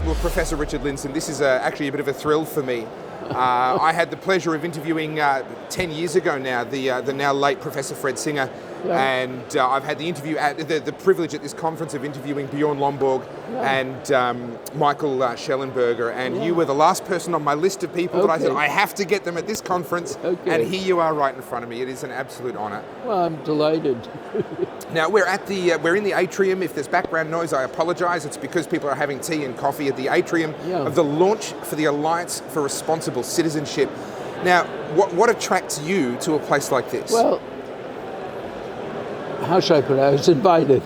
Well, Professor Richard Lindzen, this is actually a bit of a thrill for me. I had the pleasure of interviewing 10 years ago now the now late Professor Fred Singer, and I've had the privilege at this conference of interviewing Bjorn Lomborg and Michael Schellenberger, and you were the last person on my list of people that I said I have to get them at this conference, and here you are right in front of me. It is an absolute honour. Well, I'm delighted. Now we're in the atrium. If there's background noise, I apologise. It's because people are having tea and coffee at the atrium of the launch for the Alliance for Responsible Citizenship. Now, what attracts you to a place like this? Well, how should I put it? I was invited.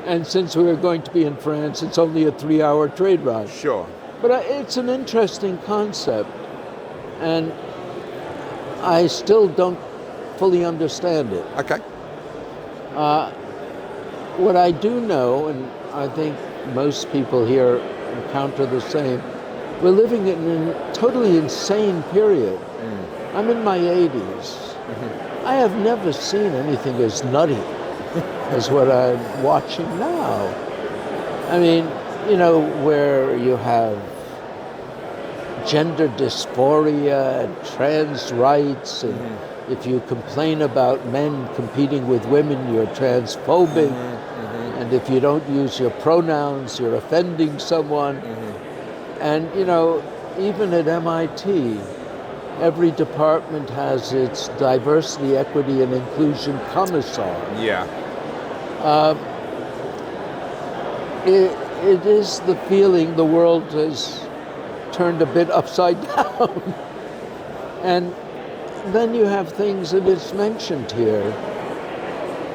And since we were going to be in France, it's only a 3-hour trade ride. Sure. But it's an interesting concept, and I still don't fully understand it. Okay. What I do know, and I think most people here encounter the same, we're living in a totally insane period. I'm in my 80s. I have never seen anything as nutty as what I'm watching now. I mean, where you have gender dysphoria and trans rights, and if you complain about men competing with women, you're transphobic, and if you don't use your pronouns, you're offending someone. And, even at MIT, every department has its diversity, equity, and inclusion commissar. Yeah. It is the feeling the world has turned a bit upside down. And then you have things that it's mentioned here.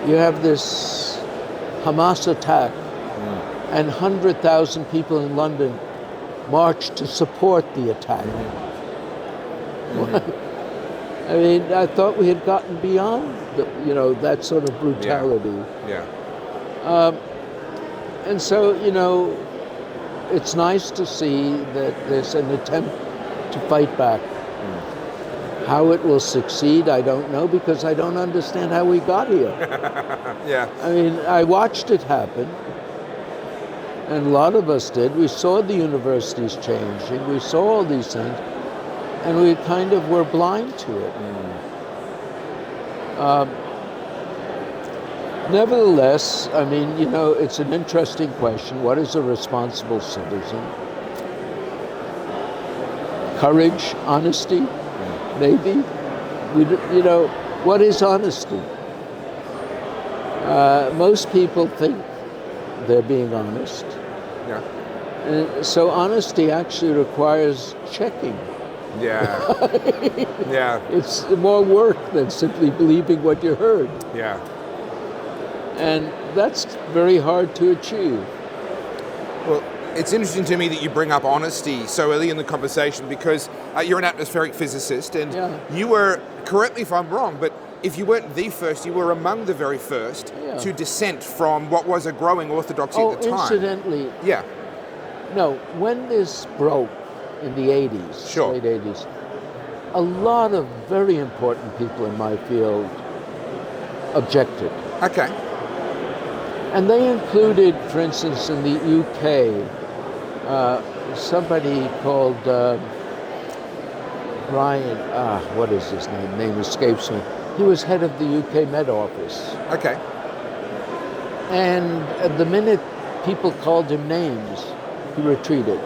You have this Hamas attack, and 100,000 people in London marched to support the attack. I mean, I thought we had gotten beyond that sort of brutality. And so, it's nice to see that there's an attempt to fight back. How it will succeed, I don't know, because I don't understand how we got here. I mean, I watched it happen, and a lot of us did. We saw the universities changing, we saw all these things, and we kind of were blind to it. Nevertheless, I mean, it's an interesting question. What is a responsible citizen? Courage, honesty, maybe. What is honesty? Most people think they're being honest. And so honesty actually requires checking. It's more work than simply believing what you heard. And that's very hard to achieve. Well, it's interesting to me that you bring up honesty so early in the conversation, because you're an atmospheric physicist, and you were, correct me if I'm wrong, but if you weren't the first, you were among the very first to dissent from what was a growing orthodoxy at the time. Incidentally, no, when this broke in the 80s, late 80s, a lot of very important people in my field objected. Okay. And they included, for instance, in the UK, somebody called Brian, what is his name? Name escapes me. He was head of the UK Met Office. Okay. And the minute people called him names, he retreated.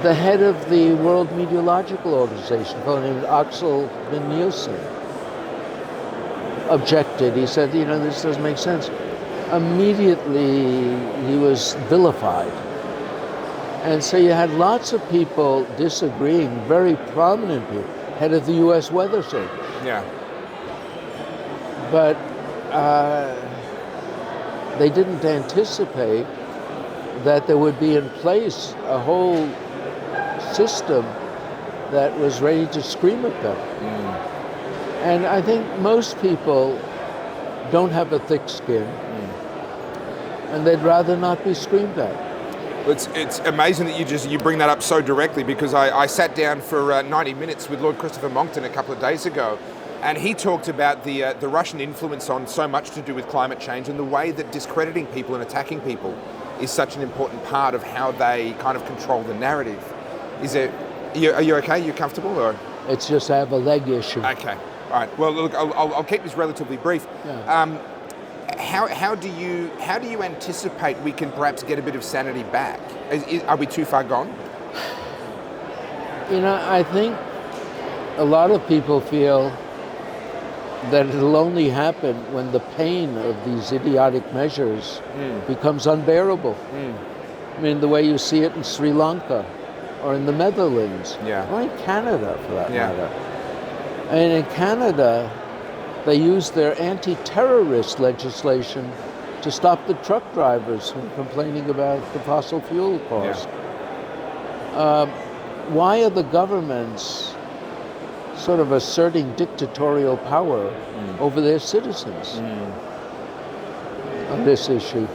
The head of the World Meteorological Organization, called him Axel Van Nielsen, objected. He said, this doesn't make sense. Immediately, he was vilified. And so you had lots of people disagreeing, very prominent people, head of the U.S. Weather Service. But they didn't anticipate that there would be in place a whole system that was ready to scream at them. And I think most people don't have a thick skin, and they'd rather not be screamed at. It's amazing that you bring that up so directly, because I sat down for 90 minutes with Lord Christopher Monckton a couple of days ago, And he talked about the Russian influence on so much to do with climate change and the way that discrediting people and attacking people is such an important part of how they kind of control the narrative. Are you okay? You comfortable? Or? It's just I have a leg issue. Okay. All right. Well, look, I'll keep this relatively brief. Yeah. How do you anticipate we can perhaps get a bit of sanity back? Are we too far gone? I think a lot of people feel that it'll only happen when the pain of these idiotic measures becomes unbearable. I mean, the way you see it in Sri Lanka or in the Netherlands, or in Canada for that matter. And in Canada, they used their anti-terrorist legislation to stop the truck drivers from complaining about the fossil fuel cost. Why are the governments sort of asserting dictatorial power over their citizens on this issue?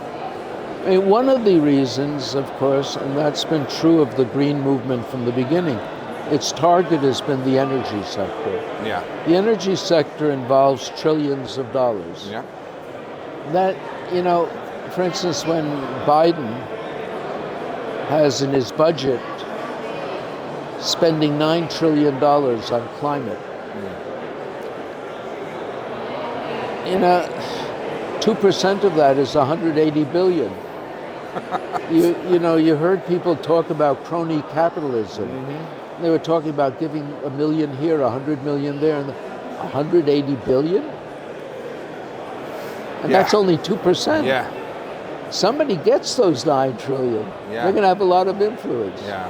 I mean, one of the reasons, of course, and that's been true of the green movement from the beginning, its target has been the energy sector. Yeah. The energy sector involves trillions of dollars. Yeah. That, for instance, when Biden has in his budget spending $9 trillion on climate, 2% of that is 180 billion. You heard people talk about crony capitalism. They were talking about giving $1 million here, 100 million there, and 180 billion? And that's only 2%. Yeah. Somebody gets those 9 trillion. Yeah. They're going to have a lot of influence. Yeah.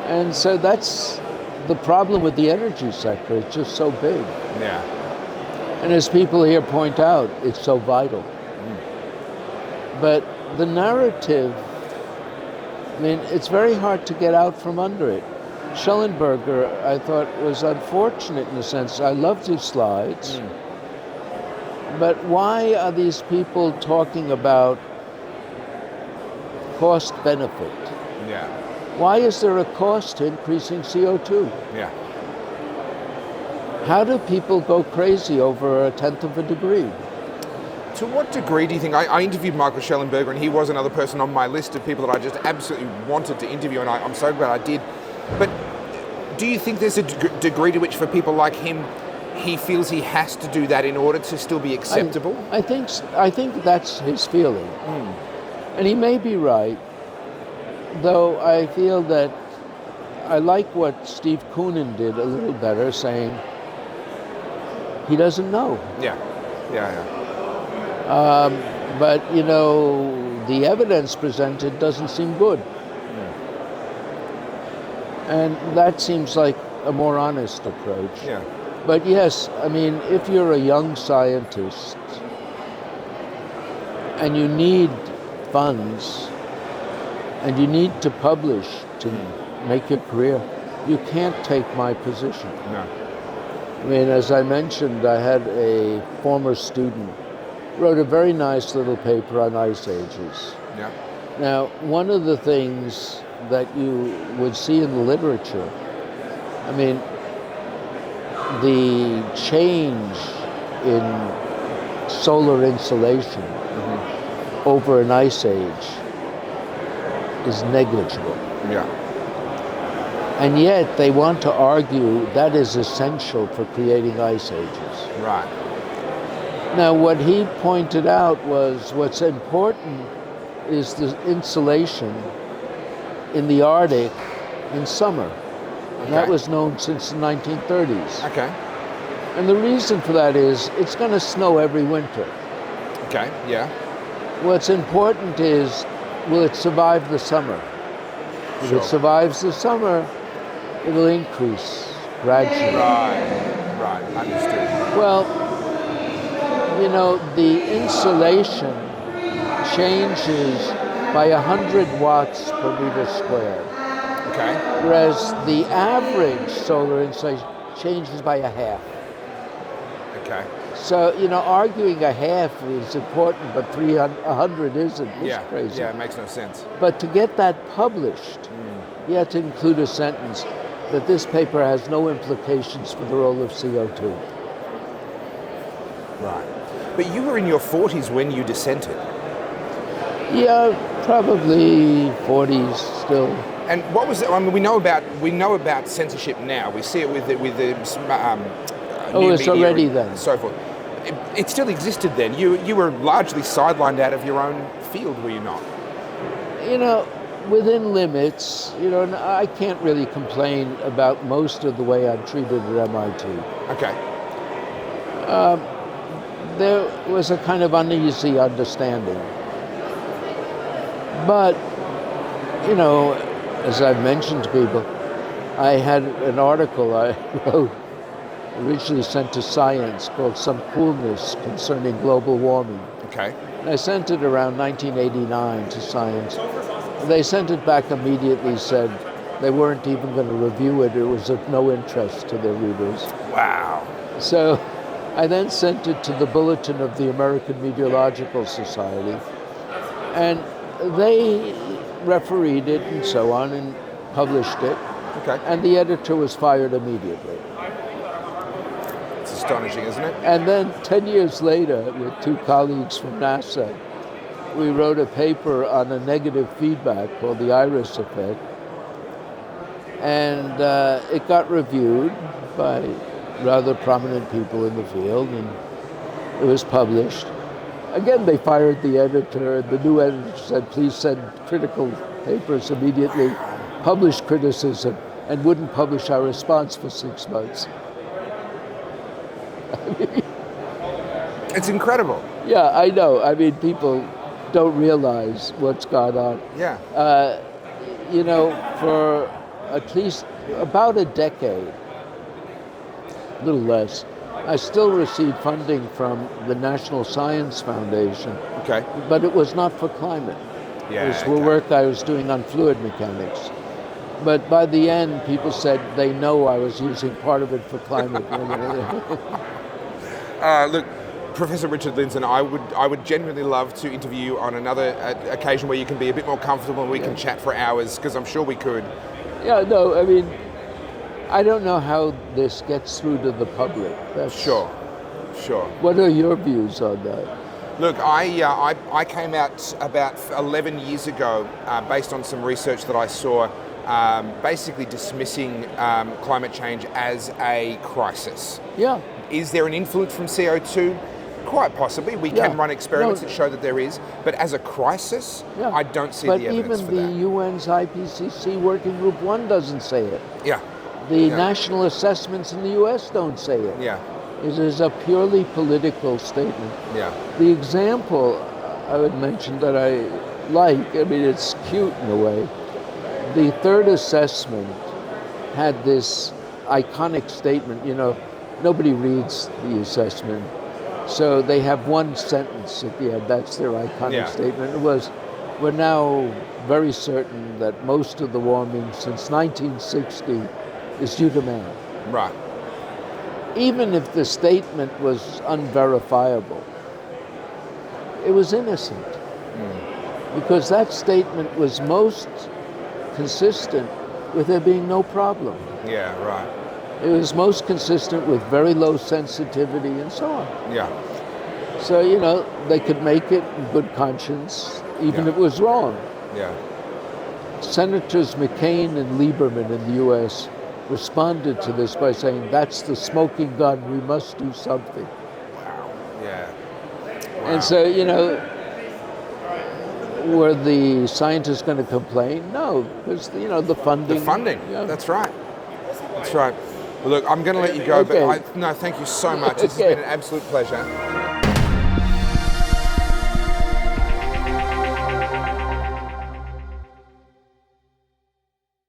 And so that's the problem with the energy sector. It's just so big. Yeah. And as people here point out, it's so vital. But the narrative, I mean, it's very hard to get out from under it. Schellenberger, I thought, was unfortunate in a sense. I loved his slides. But why are these people talking about cost benefit? Yeah. Why is there a cost to increasing CO2? Yeah. How do people go crazy over 1/10 of a degree? To what degree do you think, I interviewed Michael Schellenberger, and he was another person on my list of people that I just absolutely wanted to interview, and I'm so glad I did. But do you think there's a degree to which for people like him, he feels he has to do that in order to still be acceptable? I think that's his feeling. And he may be right, though I feel that I like what Steve Koonin did a little better, saying he doesn't know. Yeah. But, the evidence presented doesn't seem good. And that seems like a more honest approach. Yeah. But yes, I mean, if you're a young scientist and you need funds and you need to publish to make your career, you can't take my position. No. I mean, as I mentioned, I had a former student wrote a very nice little paper on ice ages. Yeah. Now, one of the things that you would see in the literature, I mean, the change in solar insulation over an ice age is negligible. Yeah. And yet they want to argue that is essential for creating ice ages. Right. Now, what he pointed out was what's important is the insulation in the Arctic in summer. And that was known since the 1930s. Okay. And the reason for that is it's going to snow every winter. Okay, yeah. What's important is, will it survive the summer? If it survives the summer, it will increase gradually. Right, understood. Well, the insulation changes by 100 watts per meter squared. Okay. Whereas the average solar insulation changes by a half. Okay. So, arguing a half is important, but 100 isn't. It's crazy. Yeah, it makes no sense. But to get that published, you have to include a sentence that this paper has no implications for the role of CO2. Right. But you were in your 40s when you dissented. Yeah, probably 40s still. And what was it? I mean, we know about censorship now. We see it with the new It's media already and then. so forth. It still existed then. You were largely sidelined out of your own field, were you not? You know, within limits. You know, and I can't really complain about most of the way I'm treated at MIT. Okay. There was a kind of uneasy understanding. But, you know, as I've mentioned to people, I had an article I wrote, originally sent to Science, called Some Coolness Concerning Global Warming. Okay. And I sent it around 1989 to Science. They sent it back immediately, said they weren't even going to review it. It was of no interest to their readers. Wow. So I then sent it to the Bulletin of the American Meteorological Society, and they refereed it and so on and published it. Okay. And the editor was fired immediately. It's astonishing, isn't it? And then 10 years later, with two colleagues from NASA, we wrote a paper on a negative feedback called the iris effect. And it got reviewed by rather prominent people in the field, and it was published. Again, they fired the editor. The new editor said, please send critical papers immediately, publish criticism, and wouldn't publish our response for 6 months. It's incredible. Yeah, I know. I mean, people don't realize what's gone on. Yeah. You know, for at least about a decade, a little less, I still received funding from the National Science Foundation, Okay. but it was not for climate. Yeah. It was for work I was doing on fluid mechanics. But by the end, people said they know I was using part of it for climate. Look, Professor Richard Lindzen, I would genuinely love to interview you on another occasion where you can be a bit more comfortable and we can chat for hours, because I'm sure we could. Yeah, no, I mean, I don't know how this gets through to the public. Sure. What are your views on that? Look, I came out about 11 years ago based on some research that I saw, basically dismissing climate change as a crisis. Yeah. Is there an influence from CO2? Quite possibly. We can run experiments that show that there is, but as a crisis, I don't see the evidence for that. But even the UN's IPCC Working Group 1 doesn't say it. Yeah. The national assessments in the US don't say it. Yeah. It is a purely political statement. Yeah. The example I would mention that I like, I mean, it's cute in a way. The third assessment had this iconic statement, you know, nobody reads the assessment. So they have one sentence at the end, that's their iconic statement. It was, we're now very certain that most of the warming since 1960 is due to man. Right. Even if the statement was unverifiable, it was innocent. Because that statement was most consistent with there being no problem. Yeah, right. It was most consistent with very low sensitivity and so on. Yeah. So, you know, they could make it in good conscience, even if it was wrong. Yeah. Senators McCain and Lieberman in the US responded to this by saying, that's the smoking gun, we must do something. Wow. Yeah. Wow. And so, you know, were the scientists going to complain? No, because, you know, the funding. The funding, that's right. That's right. Well, look, I'm going to let you go, but no, thank you so much. It's been an absolute pleasure.